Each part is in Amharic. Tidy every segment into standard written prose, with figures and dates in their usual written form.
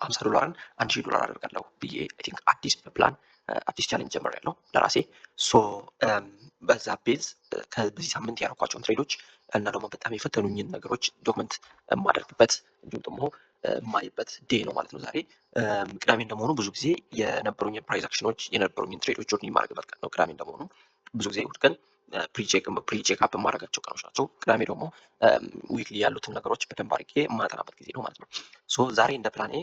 $50ን $1000 አደርጋለሁ ብዬ አይ ቲንክ አዲስ ፕላን አዲስ ቻሌንጅ ጀምሬያለሁ ለራሴ። ሶ በዛ ቤዝ በዚህ ሳምንት ያደረኳቸውን ትሬዶች እና ደግሞ በጣም የፈተኑኝን ነገሮች ዶክመንት የማደርግበት እንዲሁም ደግሞ የማይበት ዴይ ነው ማለት ነው ዛሬ። ቅዳሜ እንደመሆኑ ብዙ ጊዜ የነበሩኝን ፕራይስ አክሽኖች የነበሩኝን ትሬዶች ጆርኒ የማደርግበት ቀን ነው። ቅዳሜ እንደመሆኑ ብዙ ጊዜ እሑድ ቀን ፕሪቼክ አፕ የማደርጋቸው ቀኖች ናቸው። ቅዳሜ ደግሞ ዊክሊ ያሉትን ነገሮች በደንብ አድርጌ የማጠናበት ጊዜ ነው ማለት ነው። ሶ ዛሬ እንደ ፕላኔ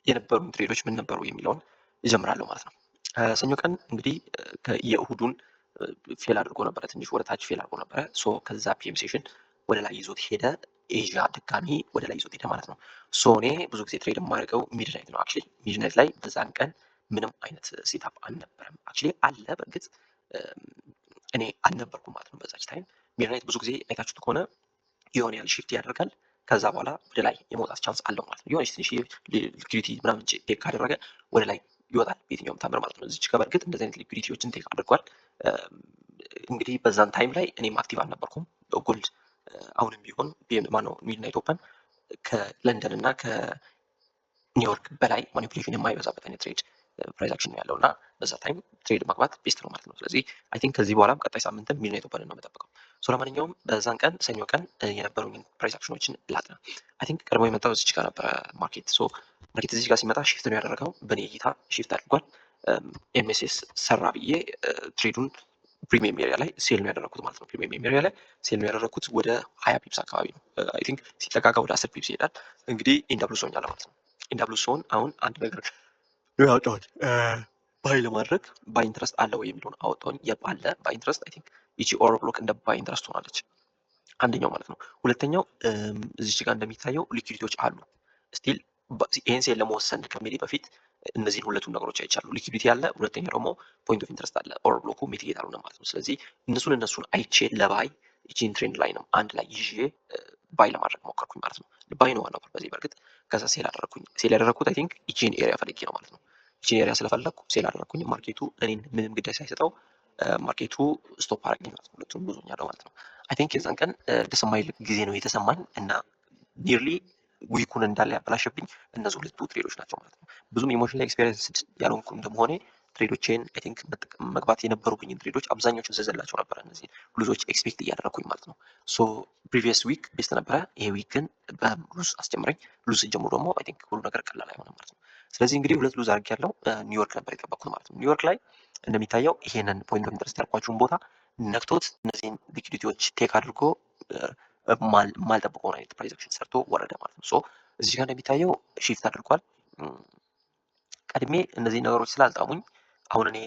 የነበሩን ትሬዶች ምን ነበሩ የሚለውን ይጀምራለሁ ማለት ነው። ሰኞ ቀን እንግዲህ የእሁዱን ፌል አድርጎ ነበረ፣ ትንሽ ወደ ታች ፌል አድርጎ ነበረ። ሶ ከዛ ፒኤም ሴሽን ወደ ላይ ይዞት ሄደ። ኤዥያ ድጋሚ ወደ ላይ ይዞት ሄደ ማለት ነው። ሶ እኔ ብዙ ጊዜ ትሬድ የማደርገው ሚድናይት ነው። አክቹዋሊ ሚድናይት ላይ በዛን ቀን ምንም አይነት ሴታፕ አልነበረም። አክቹዋሊ አለ በእርግጥ እኔ አልነበርኩም ማለት ነው በዛች ታይም። ሚድናይት ብዙ ጊዜ አይታችሁት ከሆነ የሆነ ያህል ሽፍት ያደርጋል ከዛ በኋላ ወደ ላይ የመውጣት ቻንስ አለው ማለት ነው። የሆነች ትንሽ ሊኩዲቲ ምናምን ቴክ ካደረገ ወደ ላይ ይወጣል በየትኛውም ታምር ማለት ነው። እዚች ጋር በእርግጥ እንደዚህ አይነት ሊኩዲቲዎችን ቴክ አድርጓል። እንግዲህ በዛን ታይም ላይ እኔም አክቲቭ አልነበርኩም። ጎልድ አሁንም ቢሆን ማነው ሚድናይት ኦፐን ከለንደን እና ከኒውዮርክ በላይ ማኒፑሌሽን የማይበዛበት አይነት ትሬድ ፕራይስ አክሽን ነው ያለው እና በዛ ታይም ትሬድ ማግባት ቤስት ነው ማለት ነው። ስለዚህ አይ ቲንክ ከዚህ በኋላም ቀጣይ ሳምንትም ሚድናይት ኦፐን ነው የምጠብቀው። ሶ ለማንኛውም በዛን ቀን ሰኞ ቀን የነበሩኝን ፕራይስ አክሽኖችን ላጥና። አይ ቲንክ ቀድሞ የመጣው እዚች ጋር ነበረ ማርኬት። ሶ ማርኬት እዚች ጋር ሲመጣ ሺፍት ነው ያደረገው። በእኔ እይታ ሺፍት አድርጓል። ኤምኤስኤስ ሰራ ብዬ ትሬዱን ፕሪሚየም ኤሪያ ላይ ሴል ነው ያደረኩት ማለት ነው። ፕሪሚየም ኤሪያ ላይ ሴል ነው ያደረኩት ወደ 20 ፒፕስ አካባቢ ነው። አይ ቲንክ ሲጠጋጋ ወደ 10 ፒፕስ ይሄዳል። እንግዲህ ኢንዳብሉ ሶኛል ማለት ነው። ኢንዳብሉ ሶን አሁን አንድ ነገር ነው ያወጣሁት ባይ ለማድረግ ባይ ኢንትረስት አለ ወይ የሚለውን አወጣሁኝ። አለ ባይ ኢንትረስት። አይ ቲንክ ይቺ ኦሮ ብሎክ እንደ ባይ ኢንትረስት ሆናለች። አንደኛው ማለት ነው። ሁለተኛው እዚች ጋር እንደሚታየው ሊኩዲቲዎች አሉ ስቲል። ይህን ሴል ለመወሰን ከሜዲ በፊት እነዚህን ሁለቱን ነገሮች አይቻሉ። ሊኩዲቲ አለ፣ ሁለተኛ ደግሞ ፖይንት ኦፍ ኢንትረስት አለ። ኦር ብሎኩ ሚቲጌት አልሆነ ማለት ነው። ስለዚህ እነሱን አይቼ ለባይ ይቺን ትሬንድ ላይ ነው አንድ ላይ ይዤ ባይ ለማድረግ ሞከርኩኝ ማለት ነው። ባይ ነው ዋናው ፐርፐዝ በእርግጥ። ከዛ ሴል አደረግኩኝ። ሴል ያደረግኩት አይ ቲንክ ይቺን ኤሪያ ፈልጌ ነው ማለት ነው። ይቺን ኤሪያ ስለፈለግኩ ሴል አደረግኩኝ። ማርኬቱ እኔን ምንም ግዳይ ሳይሰጠው ማርኬቱ ስቶፕ አደረገኝ ማለት ነው። ሁለቱም ብዙኛለው ማለት ነው። አይ ቲንክ የዛን ቀን ደስ የማይል ጊዜ ነው የተሰማኝ እና ኒርሊ ዊኩን እንዳለ ያበላሸብኝ እነዚህ ሁለቱ ትሬዶች ናቸው ማለት ነው። ብዙም ኢሞሽናል ኤክስፔሪንስ ያልሆንኩ እንደመሆኔ ትሬዶቼን አይ ቲንክ መግባት የነበሩብኝን ትሬዶች አብዛኞቹን ዘዘላቸው ነበረ። እነዚህ ሉዞች ኤክስፔክት እያደረኩኝ ማለት ነው። ሶ ፕሪቪየስ ዊክ ቤስት ነበረ። ይሄ ዊክ ግን በሉዝ አስጀምረኝ። ሉዝ ሲጀምሩ ደግሞ አይ ቲንክ ሁሉ ነገር ቀላል አይሆንም ማለት ነው። ስለዚህ እንግዲህ ሁለት ሉዝ አድርጌያለሁ። ኒውዮርክ ነበር የጠበቅኩት ማለት ነው። ኒውዮርክ ላይ እንደሚታየው ይሄንን ፖይንት ኦፍ ኢንተረስት ያልኳችሁን ቦታ ነክቶት እነዚህን ሊኩዲቲዎች ቴክ አድርጎ ማልጠብቀውን አይነት ፕራይስ አክሽን ሰርቶ ወረደ ማለት ነው። ሶ እዚህ ጋር እንደሚታየው ሺፍት አድርጓል። ቀድሜ እነዚህ ነገሮች ስላልጣሙኝ አሁን እኔ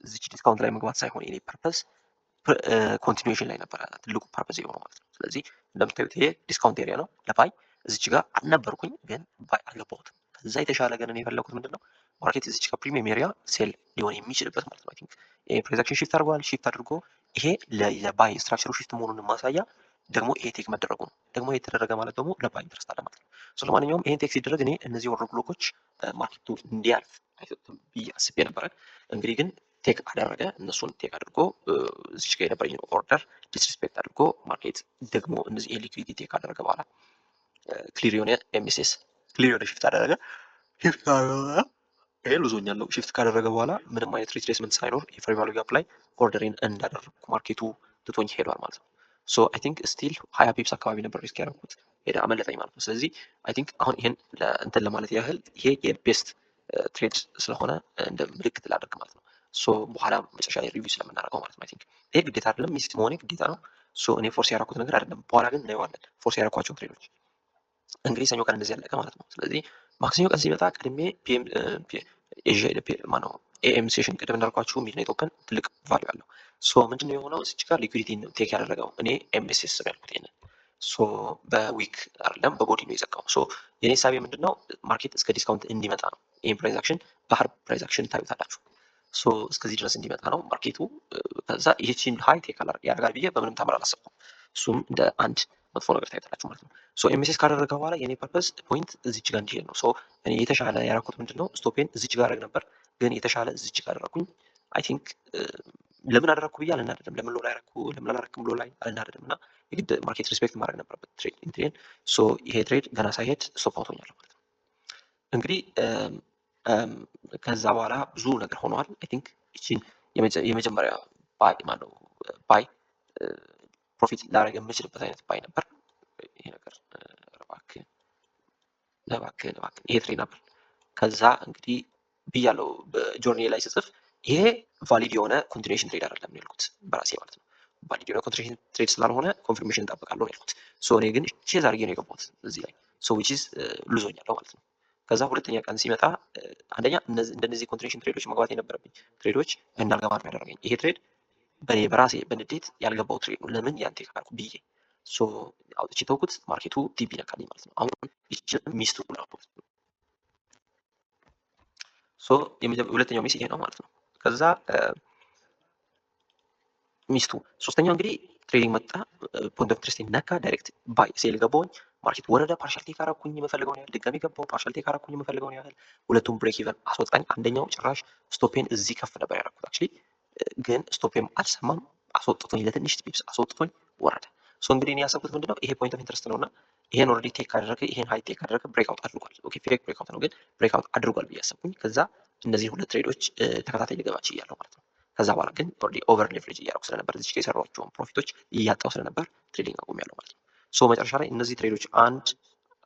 እዚች ዲስካውንት ላይ መግባት ሳይሆን የኔ ፐርፐስ ኮንቲኒዌሽን ላይ ነበረ ትልቁ ፐርፐስ የሆነው ማለት ነው። ስለዚህ እንደምታዩት ይሄ ዲስካውንት ኤሪያ ነው ለባይ። እዚች ጋር አልነበርኩኝ ግን ባይ አልገባሁትም። ከዛ የተሻለ ግን እኔ የፈለኩት ምንድን ነው ማርኬት እዚች ጋር ፕሪሚየም ኤሪያ ሴል ሊሆን የሚችልበት ማለት ነው። አይ ቲንክ ይሄ ፕራይስ አክሽን ሺፍት አድርጓል። ሺፍት አድርጎ ይሄ ለባይ ስትራክቸሩ ሺፍት መሆኑን ማሳያ ደግሞ ይሄ ቴክ መደረጉ ነው። ደግሞ ይሄ የተደረገ ማለት ደግሞ ለባይ ኢንትረስት አለ ማለት ነው። ሶ ለማንኛውም ይሄን ቴክ ሲደረግ እኔ እነዚህ ኦርደር ብሎኮች ማርኬቱ እንዲያልፍ አይሰጡም ብዬ አስቤ ነበረ። እንግዲህ ግን ቴክ አደረገ። እነሱን ቴክ አድርጎ እዚች ጋር የነበረኝ ኦርደር ዲስሪስፔክት አድርጎ ማርኬት ደግሞ እነዚህ ሊኩዊዲቲ ቴክ አደረገ በኋላ ክሊር የሆነ ኤምኤስኤስ ክሊር የሆነ ሽፍት አደረገ። ሽፍት ካደረገ ይሄ ሉዞኛለሁ። ሽፍት ካደረገ በኋላ ምንም አይነት ሪትሬስመንት ሳይኖር የፌር ቫልዩ ጋፕ ላይ ኦርደሬን እንዳደረግኩ ማርኬቱ ትቶኝ ሄዷል ማለት ነው። ሶ አይ ቲንክ ስቲል 20 ፒፕስ አካባቢ ነበር ሪስክ ያደረኩት ሄደ አመለጠኝ ማለት ነው። ስለዚህ አይ ቲንክ አሁን ይሄን እንትን ለማለት ያህል ይሄ የቤስት ትሬድ ስለሆነ እንደ ምልክት ላደርግ ማለት ነው። ሶ በኋላ መጨረሻ ላይ ሪቪው ስለምናደርገው ማለት ነው። አይ ቲንክ ይሄ ግዴታ አይደለም፣ ሚስት መሆኔ ግዴታ ነው። ሶ እኔ ፎርስ ያደረኩት ነገር አይደለም። በኋላ ግን እናየዋለን ፎርስ ያደረኳቸው ትሬዶች። እንግዲህ ሰኞ ቀን እንደዚህ ያለቀ ማለት ነው። ስለዚህ ማክሰኞ ቀን ሲመጣ ቀድሜ ማነው ኤኤም ሴሽን ቅድም እንዳልኳችሁ ሚድናይት ኦፕን ትልቅ ቫልዩ አለው። ሶ ምንድነው የሆነው እዚች ጋር ሊኩዊዲቲ ቴክ ያደረገው እኔ ኤምኤስኤስ ነው ያልኩት ይሄንን። ሶ በዊክ አይደለም በቦዲ ነው የዘጋው። ሶ የኔ ሳቢ ምንድነው ማርኬት እስከ ዲስካውንት እንዲመጣ ነው። ይሄን ፕራይስ አክሽን ባህር ፕራይስ አክሽን ታዩታላችሁ። ሶ እስከዚህ ድረስ እንዲመጣ ነው ማርኬቱ። ከዛ ይህቺን ሃይ ቴክ ያደርጋል ብዬ በምንም ታምር አላሰብኩም። እሱም እንደ አንድ መጥፎ ነገር ታዩታላችሁ ማለት ነው። ሶ ኤምኤስኤስ ካደረገ በኋላ የኔ ፐርፐስ ፖይንት እዚች ጋር እንዲሄድ ነው። ሶ እኔ የተሻለ ያደረኩት ምንድነው ስቶፔን እዚች ጋር አደረግ ነበር፣ ግን የተሻለ እዚች ጋር አደረኩኝ። አይ ቲንክ ለምን አደረኩ ብዬ አልናደድም። ለምን ሎ ላይ አደረኩ ለምን አላደረኩም ብሎ ላይ አልናደድም። እና የግድ ማርኬት ሪስፔክት ማድረግ ነበረበት ትሬድ ኢንትሬን። ሶ ይሄ ትሬድ ገና ሳይሄድ ስቶፕ አውቶኛል ማለት ነው። እንግዲህ ከዛ በኋላ ብዙ ነገር ሆነዋል። አይ ቲንክ እቺን የመጀመሪያ ባይ ማነው ባይ ፕሮፊት ላደርግ የምችልበት አይነት ባይ ነበር። ይሄ ነገር እባክህ ይሄ ትሬድ ነበር። ከዛ እንግዲህ ብያለው በጆርኒ ላይ ስጽፍ ይሄ ቫሊድ የሆነ ኮንቲኒዌሽን ትሬድ አይደለም ነው ያልኩት በራሴ ማለት ነው። ቫሊድ የሆነ ኮንቲኒዌሽን ትሬድ ስላልሆነ ኮንፊርሜሽን እንጠብቃለሁ ነው ያልኩት። ሶ እኔ ግን ቼዝ አድርጌ ነው የገባሁት እዚህ ላይ ሶ ዊች ኢዝ ሉዞኛለሁ ማለት ነው። ከዛ ሁለተኛ ቀን ሲመጣ አንደኛ እንደነዚህ ኮንቲኒዌሽን ትሬዶች መግባት የነበረብኝ ትሬዶች እንዳልገባ ነው ያደረገኝ ይሄ ትሬድ በኔ በራሴ በንዴት ያልገባው ትሬድ ነው። ለምን ያንተ ካልኩ ብዬ ሶ አውጥቼ ተውኩት። ማርኬቱ ቲፒ ነካልኝ ማለት ነው። አሁን ይችን ሚስቱ ላኩት። ሶ ሁለተኛው ሚስ ይሄ ነው ማለት ነው። ከዛ ሚስቱ ሶስተኛው እንግዲህ ትሬዲንግ መጣ። ፖይንት ኦፍ ኢንትረስት ነካ። ዳይሬክት ባይ ሴል ገባሁኝ። ማርኬት ወረደ። ፓርሻል ቴክ አረኩኝ የምፈልገውን ያህል ድጋሚ ገባሁ። ፓርሻል ቴክ አረኩኝ የምፈልገውን ያህል ሁለቱም ብሬክ ኢቨን አስወጣኝ። አንደኛው ጭራሽ ስቶፔን እዚህ ከፍ ነበር ያደረኩት አክቹሊ ግን ስቶፔም አልሰማም። አስወጥቶኝ ለትንሽ ቲፕስ አስወጥቶኝ ወረደ። ሶ እንግዲህ እኔ ያሰብኩት ምንድነው ይሄ ፖይንት ኦፍ ኢንትረስት ነውና ይሄን ኦልሬዲ ቴክ ካደረገ ይሄን ሃይ ቴክ ካደረገ ብሬክ አውት አድርጓል። ኦኬ ፌክ ብሬክ አውት ነው ግን ብሬክ አውት አድርጓል ብዬ አሰብኩኝ። ከዛ እነዚህ ሁለት ትሬዶች ተከታታይ ልገባ ችያለሁ ማለት ነው። ከዛ በኋላ ግን ኦልሬዲ ኦቨር ሌቨሬጅ እያደረኩ ስለነበር እዚህ ጋር የሰራኋቸውን ፕሮፊቶች እያጣሁ ስለነበር ትሬዲንግ አቁሜያለሁ ማለት ነው። ሶ መጨረሻ ላይ እነዚህ ትሬዶች አይ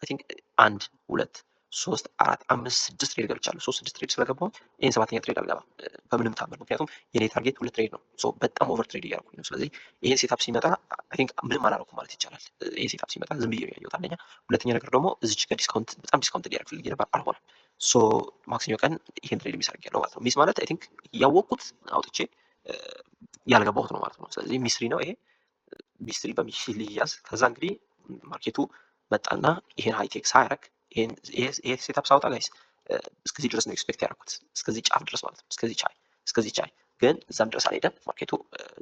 ቲንክ 1 2 3 4 5 6 ትሬድ ገብቻለሁ። 3 6 ትሬድ ስለገባሁ ይሄን ሰባተኛ ትሬድ አልገባም በምንም ታምር። ምክንያቱም የኔ ታርጌት 2 ትሬድ ነው። ሶ በጣም ኦቨር ትሬድ እያደረኩኝ ነው። ስለዚህ ይሄን ሴታፕ ሲመጣ አይ ቲንክ ምንም አላደረኩም ማለት ይቻላል። ይሄ ሴታፕ ሲመጣ ዝም ብዬ ነው ያየሁት አንደኛ። ሁለተኛ ነገር ደግሞ እዚች ጋር ዲስካውንት በጣም ዲስካውንት ሊያደርግ ፈልጌ ነበር አልሆነም። ሶ ማክሰኞ ቀን ይሄን ትሬድ ሚስ አድርጌያለሁ ማለት ነው። ሚስ ማለት አይ ቲንክ ያወቅኩት አውጥቼ ያልገባሁት ነው ማለት ነው። ስለዚህ ሚስሪ ነው ይሄ ሚስሪ በሚስሪ ሊያዝ። ከዛ እንግዲህ ማርኬቱ መጣና ይሄን ሃይቴክ ሳያረግ ይሄ ሴታፕ ሳውጣ ጋይስ እስከዚህ ድረስ ነው ኤክስፔክት ያደረኩት እስከዚህ ጫፍ ድረስ ማለት ነው። እስከዚህ ቻይ ግን እዛም ድረስ አልሄደም። ማርኬቱ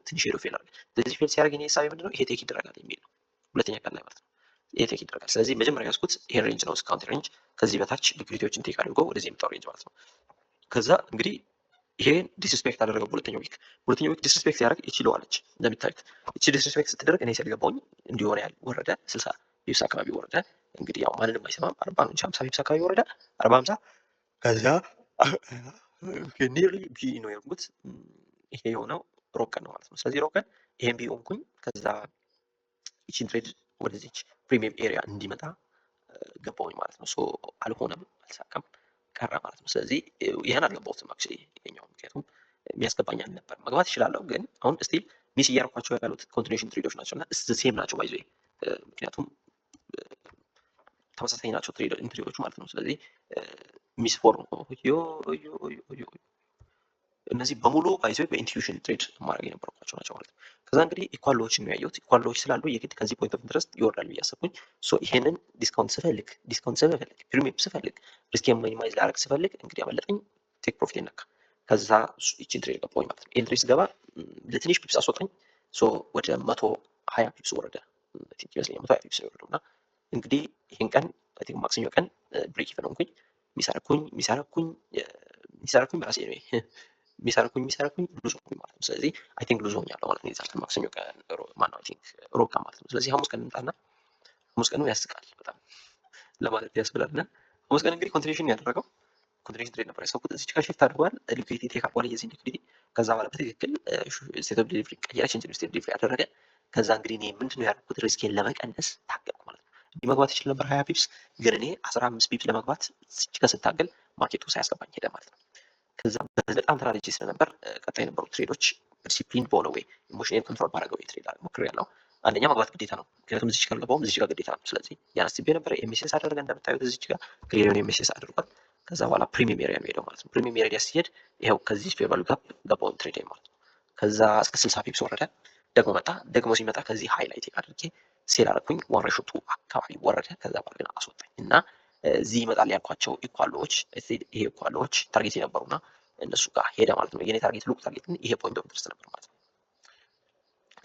ትንሽ ሄዶ ፌል አድርጓል። ስለዚህ ፌል ሲያደርግ እኔ ሀሳቤ ምንድነው ይሄ ቴክ ይደረጋል የሚል ነው። ሁለተኛ ቀን ላይ ማለት ነው ይሄ ቴክ ይደረጋል። ስለዚህ መጀመሪያ ያዝኩት ይሄ ሬንጅ ነው ዲስካውንት ሬንጅ። ከዚህ በታች ሊኩዊዲቲዎችን ቴክ አድርጎ ወደዚህ የመጣው ሬንጅ ማለት ነው። ከዛ እንግዲህ ይሄን ዲስሪስፔክት አደረገው። በሁለተኛው ዊክ ዲስሪስፔክት ሲያደርግ ይችለዋለች። እንደምታዩት እቺ ዲስሪስፔክት ስትደረግ እኔ ሲያልገባውኝ እንዲሆነ ያህል ወረደ። 60 ቢፕስ አካባቢ ወረደ። እንግዲህ ያው ማንንም አይሰማም። 40 ነው 50 ቢፕስ አካባቢ ወረደ። 40 50 ከዛ ኒርሊ ቢ ነው ያልኩት። ይሄ የሆነው ሮብ ቀን ነው ማለት ነው። ስለዚህ ሮብ ቀን ይሄን ቢ ሆንኩኝ። ከዛ ይቺን ትሬድ ወደዚች ፕሪሚየም ኤሪያ እንዲመጣ ገባውኝ ማለት ነው። ሶ አልሆነም፣ አልሳካም ቀረ ማለት ነው። ስለዚህ ይሄን አልገባሁትም አክቹሊ ይሄኛው፣ ምክንያቱም የሚያስገባኝ አልነበር። መግባት ይችላለሁ ግን አሁን ስቲል ሚስ እያደረኳቸው ያሉት ኮንቲኒዌሽን ትሬዶች ናቸው እና ሴም ናቸው ባይዘ ምክንያቱም ተመሳሳይ ናቸው ትሬዶቹ ማለት ነው። ስለዚህ ሚስ ፎርም እነዚህ በሙሉ ባይዘ በኢንቲዩሽን ትሬድ ማድረግ የነበረባቸው ናቸው ማለት ነው። ከዛ እንግዲህ ኢኳሎዎችን ነው ያየሁት። ኢኳሎዎች ስላሉ የግድ ከዚህ ፖይንት ኦፍ ኢንትረስት ይወርዳል ብዬ አሰብኩኝ። ሶ ይሄንን ዲስካውንት ስፈልግ ፕሪሚየም ስፈልግ ሪስኬን ሚኒማይዝ ላደርግ ስፈልግ እንግዲህ አመለጠኝ። ቴክ ፕሮፊት ነካ። ከዛ ይቺን ትሬድ ገባሁኝ ማለት ነው። ይሄን ትሬድ ስገባ ለትንሽ ፒፕስ አስወጣኝ። ሶ ወደ 120 ፒፕስ ወረደ ይመስለኛል። 120 ፒፕስ ወረደው እና እንግዲህ ይሄን ቀን አይ ቲንክ ማክሰኞ ቀን ብሬክ ኢቨን ሆንኩኝ። ሚሳረኩኝ በራሴ ነው ሚሳረኩኝ ሉዝ ሆንኩኝ ማለት ነው። ስለዚህ አይ ቲንክ ሉዝ ሆኛለሁ ማለት ነው። የዛን ቀን ማክሰኞ ቀን ማነው አይ ቲንክ ሮብ ቀን ማለት ነው። ስለዚህ ሐሙስ ቀን እንምጣና ሐሙስ ቀኑ ያስቃል በጣም ለማለት ያስብላል። እና ሐሙስ ቀን እንግዲህ ኮንቲኒዌሽን ያደረገው ኮንቲኒዌሽን ትሬድ ነበር ያሰብኩት። እዚህ ጋር ሺፍት አድርጓል። ሊኩዊዲቲ ቴክ አፕ ዋለ የዚህ ሊኩዊዲቲ ከዛ በኋላ በትክክል ስቴት ኦፍ ዲሊቨሪ ቀየረች እንጂ ስቴት ዲሊቨሪ ያደረገ። ከዛ እንግዲህ እኔ ምንድነው ያደረኩት ሪስኬን ለመቀነስ ታገልኩ ማለት ነው። እዚህ መግባት ይችል ነበር 20 ፒፕስ ግን እኔ 15 ፒፕስ ለመግባት እዚህ ጋር ስታገል ማርኬቱ ሳያስገባኝ ሄደ ማለት ነው። ከዛ በጣም ተራድጄ ስለነበር ቀጣይ የነበሩ ትሬዶች ዲሲፕሊን በሆነ ወይ ኢሞሽናል ኮንትሮል ባደረገው ትሬድ ሞክሬያለሁ። አንደኛ መግባት ግዴታ ነው፣ ምክንያቱም እዚች ጋር ገባሁም እዚች ጋር ግዴታ ነው። ስለዚህ ያን አስቤ ነበር። ኤምኤስኤስ አደረገ እንደምታዩት እዚች ጋር ክሊር ኤምኤስኤስ አድርጓል። ከዛ በኋላ ፕሪሚየም ኤሪያ ነው ሄደው ማለት ነው። ፕሪሚየም ኤሪያ ሲሄድ ይኸው ከዚህ ፌር ቫልዩ ጋር ገባውን ትሬድ ማለት ነው። ከዛ እስከ 60 ፒፕስ ወረደ። ደግሞ መጣ። ደግሞ ሲመጣ ከዚህ ሃይላይት አድርጌ ሴል አደረኩኝ። ዋን ሬሾቱ አካባቢ ወረደ። ከዛ በኋላ ግን አስወጣኝ እና እዚህ ይመጣል ያልኳቸው ኢኳሎዎች ይሄ ኢኳሎዎች ታርጌት የነበሩና እነሱ ጋር ሄደ ማለት ነው። የኔ ታርጌት ሉክ ታርጌት ይሄ ፖይንት ኦፍ ኢንትረስት ነበር ማለት ነው።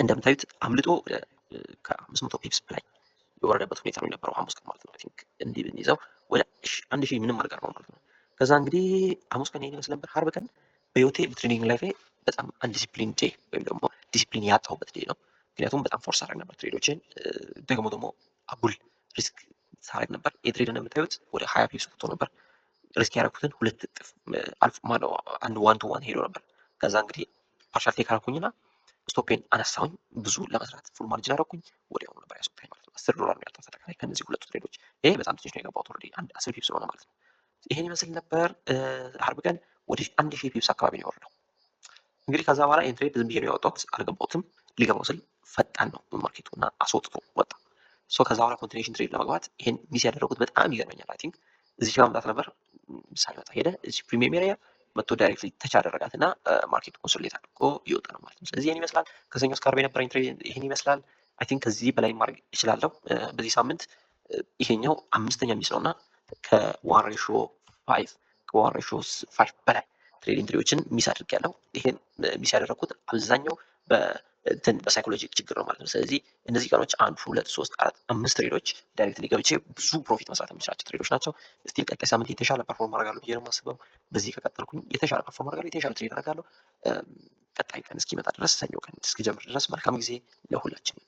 እንደምታዩት አምልጦ ከ500 ፒፕስ በላይ የወረደበት ሁኔታ ነው የነበረው ሐሙስ ቀን ማለት ነው። አይ ቲንክ እንዲህ ብንይዘው ወደ 1000 ምንም አልቀር ነው ማለት ነው። ከዛ እንግዲህ ሐሙስ ቀን ይሄን ይመስል ነበር። ዓርብ ቀን በህይወቴ በትሬኒንግ ላይፌ በጣም አንዲሲፕሊን ዴይ ወይም ደግሞ ዲሲፕሊን ያጣሁበት ዴይ ነው። ምክንያቱም በጣም ፎርስ አደረግ ነበር ትሬዶችን ደግሞ አጉል ሪስክ ሳደርግ ነበር። የትሬድ እንደምታዩት ወደ 20 ፒፕስ ወጥቶ ነበር። ሪስክ ያደረኩትን 2 እጥፍ አልፎ ማነው አንድ 1 to 1 ሄዶ ነበር። ከዛ እንግዲህ ፓርሻል ቴክ አደረኩኝና ስቶፔን አነሳሁኝ። ብዙ ለመስራት ፉል ማርጅን አደረኩኝ። ወዲያውኑ ነበር ያስወጣኝ ማለት ነው። $10 ነው ያወጣሁት አጠቃላይ ከነዚህ ሁለቱ ትሬዶች። ይሄ በጣም ትንሽ ነው የገባሁት ኦልሬዲ አንድ 10 ፒፕስ ስለሆነ ማለት ነው። ይሄን ይመስል ነበር። አርብ ቀን ወደ 1000 ፒፕስ አካባቢ ነው የወረደው። እንግዲህ ከዛ በኋላ ይሄን ትሬድ ዝም ብዬ ነው ያወጣሁት፣ አልገባሁትም። ሊገባው ስል ፈጣን ነው ማርኬቱ እና አስወጥቶ ወጣ። ሶ ከዛ በኋላ ኮንቲኔሽን ትሬድ ለመግባት ይሄን ሚስ ያደረጉት በጣም ይገርመኛል። አይ ቲንክ እዚህ ጋር መምጣት ነበር ሳይመጣ ሄደ። እዚህ ፕሪሚየም ኤሪያ መጥቶ ዳይሬክትሊ ተች አደረጋት እና ማርኬቱ ኮንሶሊዴት አድርጎ ይወጣ ነው ማለት ነው። ስለዚህ ይሄን ይመስላል። ከሰኞ እስከ ዓርብ የነበረኝ ትሬድ ይሄን ይመስላል። አይ ቲንክ ከዚህ በላይ ማድረግ እችላለሁ። በዚህ ሳምንት ይሄኛው 5ኛ ሚስ ነው እና ከዋን ሬሾ 5 በላይ ትሬዲንግ ትሬዶችን ሚስ አድርጌያለሁ። ይሄን ሚስ ያደረኩት አብዛኛው በሳይኮሎጂ ችግር ነው ማለት ነው። ስለዚህ እነዚህ ቀኖች 1 2 3 4 5 ትሬዶች ዳይሬክትሊ ገብቼ ብዙ ፕሮፊት መስራት የምችላቸው ትሬዶች ናቸው። እስቲል ቀጣይ ሳምንት የተሻለ ፐርፎርም አደርጋለሁ ብዬ ነው የማስበው። በዚህ ከቀጠልኩኝ የተሻለ ፐርፎርም አደርጋለሁ፣ የተሻለ ትሬድ አደርጋለሁ። ቀጣይ ቀን እስኪመጣ ድረስ ሰኞ ቀን እስኪጀምር ድረስ መልካም ጊዜ ለሁላችንም።